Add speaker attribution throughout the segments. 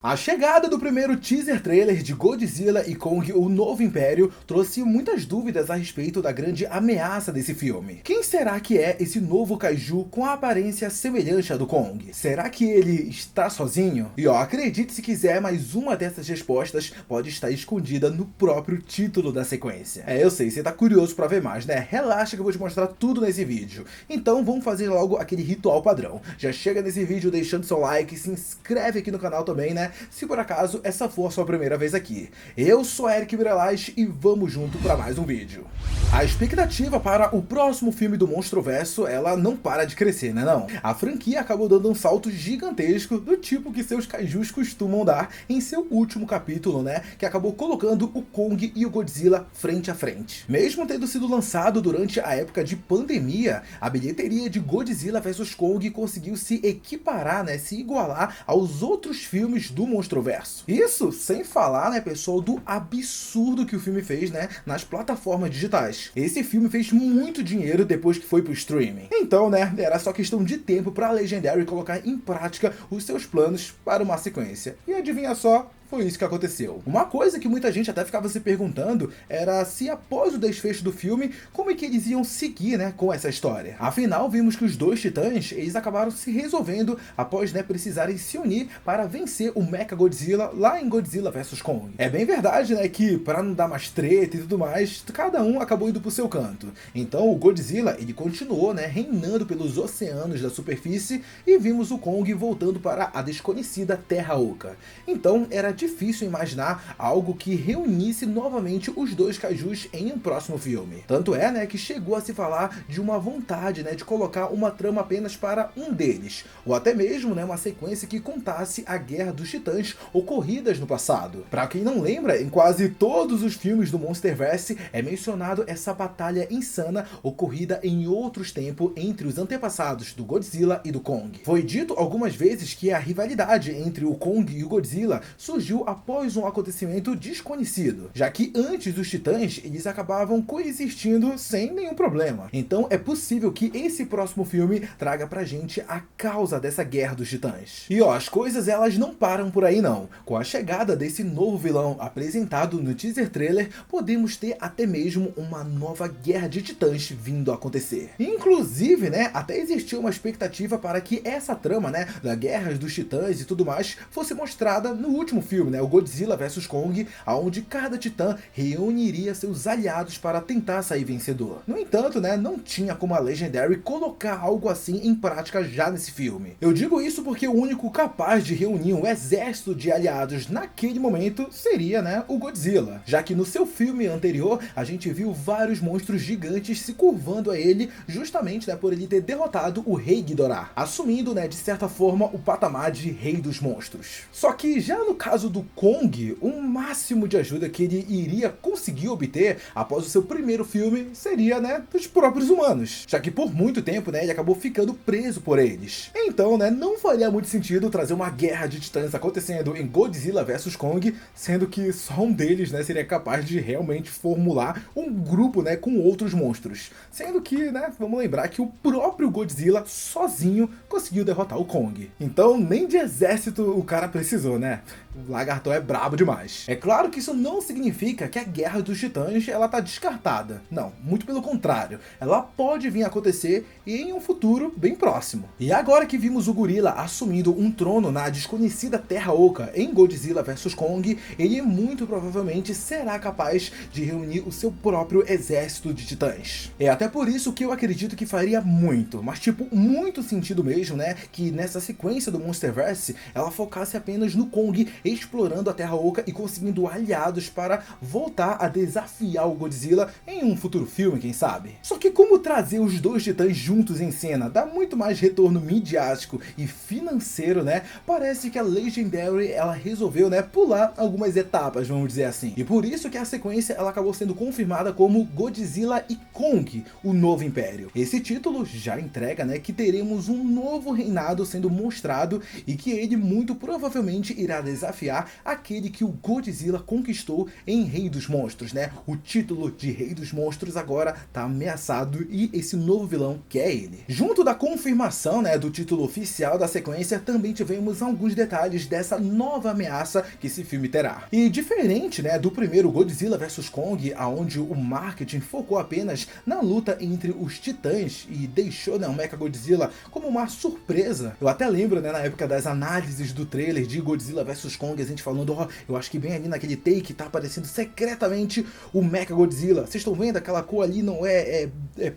Speaker 1: A chegada do primeiro teaser trailer de Godzilla e Kong, o Novo Império, trouxe muitas dúvidas a respeito da grande ameaça desse filme. Quem será que é esse novo kaiju com a aparência semelhante à do Kong? Será que ele está sozinho? E acredite se quiser, mas uma dessas respostas pode estar escondida no próprio título da sequência. Eu sei, você tá curioso pra ver mais, né? Relaxa que eu vou te mostrar tudo nesse vídeo. Então vamos fazer logo aquele ritual padrão. Já chega nesse vídeo deixando seu like, se inscreve aqui no canal também, né? Se por acaso essa for a sua primeira vez aqui. Eu sou Eric Virelais e vamos junto para mais um vídeo. A expectativa para o próximo filme do Monstroverso, ela não para de crescer, né não? A franquia acabou dando um salto gigantesco do tipo que seus kaijus costumam dar em seu último capítulo, né? Que acabou colocando o Kong e o Godzilla frente a frente. Mesmo tendo sido lançado durante a época de pandemia, a bilheteria de Godzilla vs Kong conseguiu se equiparar, né? Se igualar aos outros filmes do Monstroverso. Isso sem falar, né, pessoal, do absurdo que o filme fez, né, nas plataformas digitais. Esse filme fez muito dinheiro depois que foi pro streaming. Então, né, era só questão de tempo para a Legendary colocar em prática os seus planos para uma sequência. E adivinha só? Foi isso que aconteceu. Uma coisa que muita gente até ficava se perguntando era se após o desfecho do filme, como é que eles iam seguir, né, com essa história. Afinal, vimos que os dois titãs, eles acabaram se resolvendo após, né, precisarem se unir para vencer o Mechagodzilla lá em Godzilla vs Kong. É bem verdade, né, que para não dar mais treta e tudo mais, cada um acabou indo pro seu canto. Então o Godzilla, ele continuou, né, reinando pelos oceanos da superfície e vimos o Kong voltando para a desconhecida Terra Oca. Então era difícil imaginar algo que reunisse novamente os dois kaijus em um próximo filme. Tanto é, né, que chegou a se falar de uma vontade, né, de colocar uma trama apenas para um deles, ou até mesmo, né, uma sequência que contasse a Guerra dos Titãs ocorridas no passado. Para quem não lembra, em quase todos os filmes do Monsterverse é mencionado essa batalha insana ocorrida em outros tempos entre os antepassados do Godzilla e do Kong. Foi dito algumas vezes que a rivalidade entre o Kong e o Godzilla surgiu após um acontecimento desconhecido, já que antes os titãs eles acabavam coexistindo sem nenhum problema. Então é possível que esse próximo filme traga pra gente a causa dessa guerra dos titãs. E as coisas elas não param por aí não. Com a chegada desse novo vilão apresentado no teaser trailer, podemos ter até mesmo uma nova guerra de titãs vindo a acontecer. Inclusive, né, até existiu uma expectativa para que essa trama, né, da guerra dos titãs e tudo mais, fosse mostrada no último filme, né, o Godzilla vs Kong, onde cada titã reuniria seus aliados para tentar sair vencedor. No entanto, né, não tinha como a Legendary colocar algo assim em prática já nesse filme. Eu digo isso porque o único capaz de reunir um exército de aliados naquele momento seria, né, o Godzilla, já que no seu filme anterior a gente viu vários monstros gigantes se curvando a ele justamente, né, por ele ter derrotado o Rei Ghidorah, assumindo, né, de certa forma o patamar de Rei dos Monstros. Só que já no caso do Kong, o máximo de ajuda que ele iria conseguir obter após o seu primeiro filme seria, né, dos próprios humanos, já que por muito tempo, né, ele acabou ficando preso por eles. Então, né, não faria muito sentido trazer uma guerra de titãs acontecendo em Godzilla vs Kong, sendo que só um deles, né, seria capaz de realmente formular um grupo, né, com outros monstros. Sendo que, né, vamos lembrar que o próprio Godzilla sozinho conseguiu derrotar o Kong. Então, nem de exército o cara precisou, né? O lagartão é brabo demais. É claro que isso não significa que a Guerra dos Titãs ela tá descartada. Não, muito pelo contrário. Ela pode vir a acontecer em um futuro bem próximo. E agora que vimos o gorila assumindo um trono na desconhecida Terra Oca em Godzilla vs Kong, ele muito provavelmente será capaz de reunir o seu próprio exército de titãs. É até por isso que eu acredito que faria muito, mas tipo, muito sentido mesmo, né, que nessa sequência do Monsterverse, ela focasse apenas no Kong explorando a Terra Oca e conseguindo aliados para voltar a desafiar o Godzilla em um futuro filme, quem sabe. Só que como trazer os dois titãs juntos em cena dá muito mais retorno midiático e financeiro, né, parece que a Legendary ela resolveu, né, pular algumas etapas, vamos dizer assim. E por isso que a sequência ela acabou sendo confirmada como Godzilla e Kong, o Novo Império. Esse título já entrega, né, que teremos um novo reinado sendo mostrado e que ele muito provavelmente irá desafiar homenagear aquele que o Godzilla conquistou em Rei dos Monstros, né? O título de Rei dos Monstros agora tá ameaçado e esse novo vilão que é ele. Junto da confirmação, né, do título oficial da sequência, também tivemos alguns detalhes dessa nova ameaça que esse filme terá. E diferente, né, do primeiro Godzilla vs Kong, aonde o marketing focou apenas na luta entre os titãs e deixou, né, o Mechagodzilla como uma surpresa. Eu até lembro, né, na época das análises do trailer de Godzilla vs Kong, a gente falando, ó, eu acho que bem ali naquele take tá aparecendo secretamente o Mechagodzilla. Vocês estão vendo aquela cor ali não é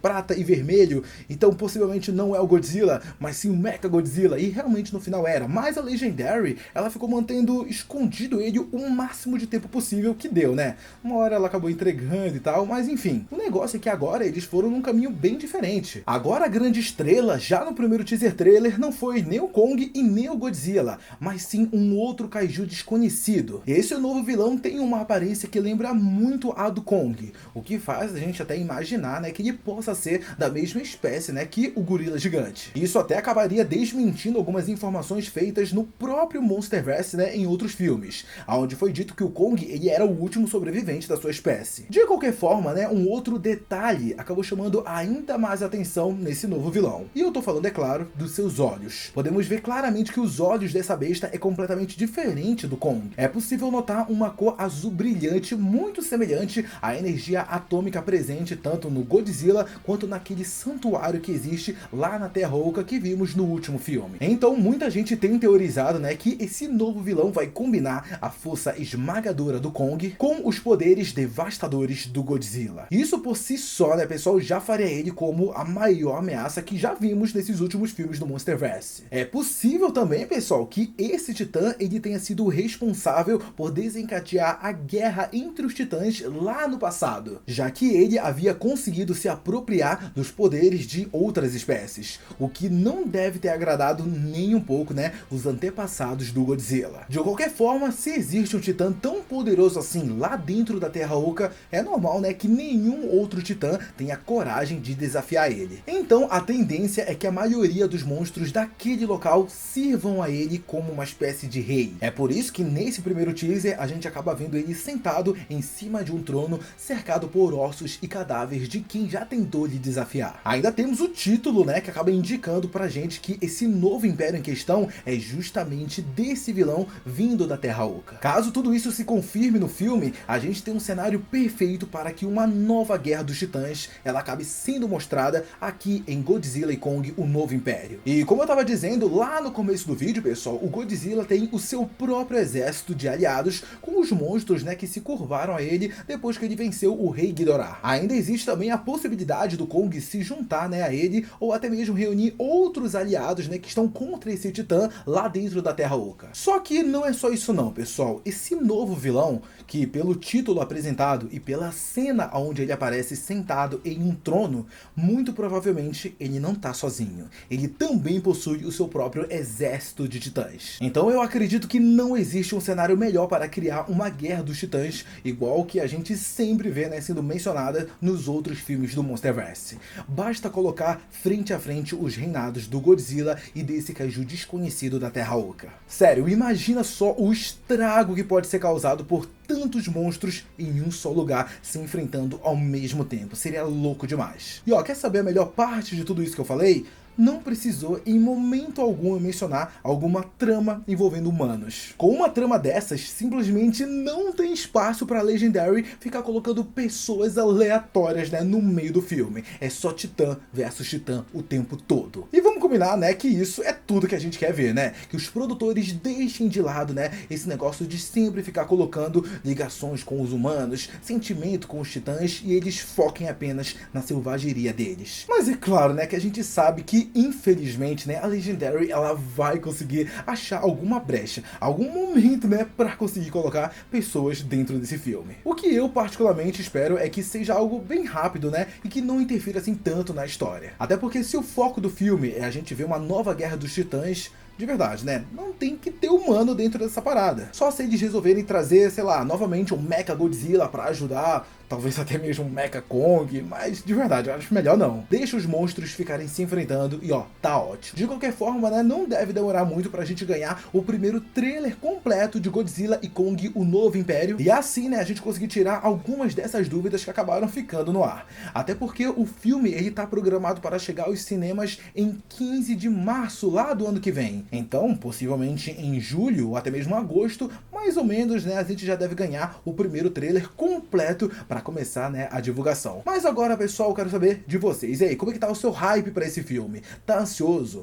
Speaker 1: prata e vermelho, então possivelmente não é o Godzilla, mas sim o Mechagodzilla, e realmente no final era. Mas a Legendary, ela ficou mantendo escondido ele o máximo de tempo possível que deu, né? Uma hora ela acabou entregando e tal, mas enfim. O negócio é que agora eles foram num caminho bem diferente. Agora a grande estrela, já no primeiro teaser trailer, não foi nem o Kong e nem o Godzilla, mas sim um outro kaiju desconhecido. Esse novo vilão tem uma aparência que lembra muito a do Kong, o que faz a gente até imaginar, né, que ele possa ser da mesma espécie, né, que o gorila gigante. Isso até acabaria desmentindo algumas informações feitas no próprio Monsterverse, né, em outros filmes, onde foi dito que o Kong ele era o último sobrevivente da sua espécie. De qualquer forma, né, um outro detalhe acabou chamando ainda mais atenção nesse novo vilão. E eu tô falando, é claro, dos seus olhos. Podemos ver claramente que os olhos dessa besta é completamente diferente do Kong. É possível notar uma cor azul brilhante muito semelhante à energia atômica presente tanto no Godzilla quanto naquele santuário que existe lá na Terra Oca que vimos no último filme. Então muita gente tem teorizado, né, que esse novo vilão vai combinar a força esmagadora do Kong com os poderes devastadores do Godzilla. Isso por si só, né, pessoal, já faria ele como a maior ameaça que já vimos nesses últimos filmes do Monsterverse. É possível também, pessoal, que esse titã ele tenha sido responsável por desencadear a guerra entre os titãs lá no passado, já que ele havia conseguido se apropriar dos poderes de outras espécies, o que não deve ter agradado nem um pouco, né, os antepassados do Godzilla. De qualquer forma, se existe um titã tão poderoso assim lá dentro da Terra Oca, é normal, né, que nenhum outro titã tenha coragem de desafiar ele. Então a tendência é que a maioria dos monstros daquele local sirvam a ele como uma espécie de rei. É por isso que nesse primeiro teaser a gente acaba vendo ele sentado em cima de um trono cercado por ossos e cadáveres de quem já tentou lhe desafiar. Ainda temos o título, né, que acaba indicando pra gente que esse novo império em questão é justamente desse vilão vindo da Terra Oca. Caso tudo isso se confirme no filme, a gente tem um cenário perfeito para que uma nova guerra dos titãs ela acabe sendo mostrada aqui em Godzilla e Kong, o Novo Império. E como eu tava dizendo lá no começo do vídeo, pessoal, o Godzilla tem o seu próprio exército de aliados com os monstros, né, que se curvaram a ele depois que ele venceu o Rei Ghidorah. Ainda existe também a possibilidade do Kong se juntar, né, a ele ou até mesmo reunir outros aliados, né, que estão contra esse titã lá dentro da Terra Oca. Só que não é só isso não, pessoal. Esse novo vilão, que pelo título apresentado e pela cena onde ele aparece sentado em um trono, muito provavelmente ele não tá sozinho. Ele também possui o seu próprio exército de titãs. Então eu acredito que não existe um cenário melhor para criar uma guerra dos titãs, igual que a gente sempre vê, né, sendo mencionada nos outros filmes do Monsterverse. Basta colocar frente a frente os reinados do Godzilla e desse kaiju desconhecido da Terra Oca. Sério, imagina só o estrago que pode ser causado por tantos monstros em um só lugar se enfrentando ao mesmo tempo. Seria louco demais. E ó, quer saber a melhor parte de tudo isso que eu falei? Não precisou em momento algum mencionar alguma trama envolvendo humanos. Com uma trama dessas, simplesmente não tem espaço para Legendary ficar colocando pessoas aleatórias, né, no meio do filme. É só titã versus titã o tempo todo. E vamos combinar, né, que isso é tudo que a gente quer ver, né? Que os produtores deixem de lado, né, esse negócio de sempre ficar colocando ligações com os humanos, sentimento com os titãs e eles foquem apenas na selvageria deles. Mas é claro, né, que a gente sabe que infelizmente, né, a Legendary ela vai conseguir achar alguma brecha, algum momento, né, para conseguir colocar pessoas dentro desse filme. O que eu particularmente espero é que seja algo bem rápido, né, e que não interfira assim tanto na história. Até porque se o foco do filme é a gente ver uma nova guerra dos titãs, de verdade, né? Não tem que ter humano dentro dessa parada. Só se eles resolverem trazer, sei lá, novamente um Mechagodzilla pra ajudar, talvez até mesmo um Mecha Kong, mas de verdade, eu acho melhor não. Deixa os monstros ficarem se enfrentando e ó, tá ótimo. De qualquer forma, né, não deve demorar muito pra gente ganhar o primeiro trailer completo de Godzilla e Kong, o Novo Império, e assim, né, a gente conseguir tirar algumas dessas dúvidas que acabaram ficando no ar. Até porque o filme, ele tá programado para chegar aos cinemas em 15 de março, lá do ano que vem. Então, possivelmente em julho ou até mesmo agosto, mais ou menos, né, a gente já deve ganhar o primeiro trailer completo para começar, né, a divulgação. Mas agora, pessoal, eu quero saber de vocês. E aí, como é que tá o seu hype para esse filme? Tá ansioso?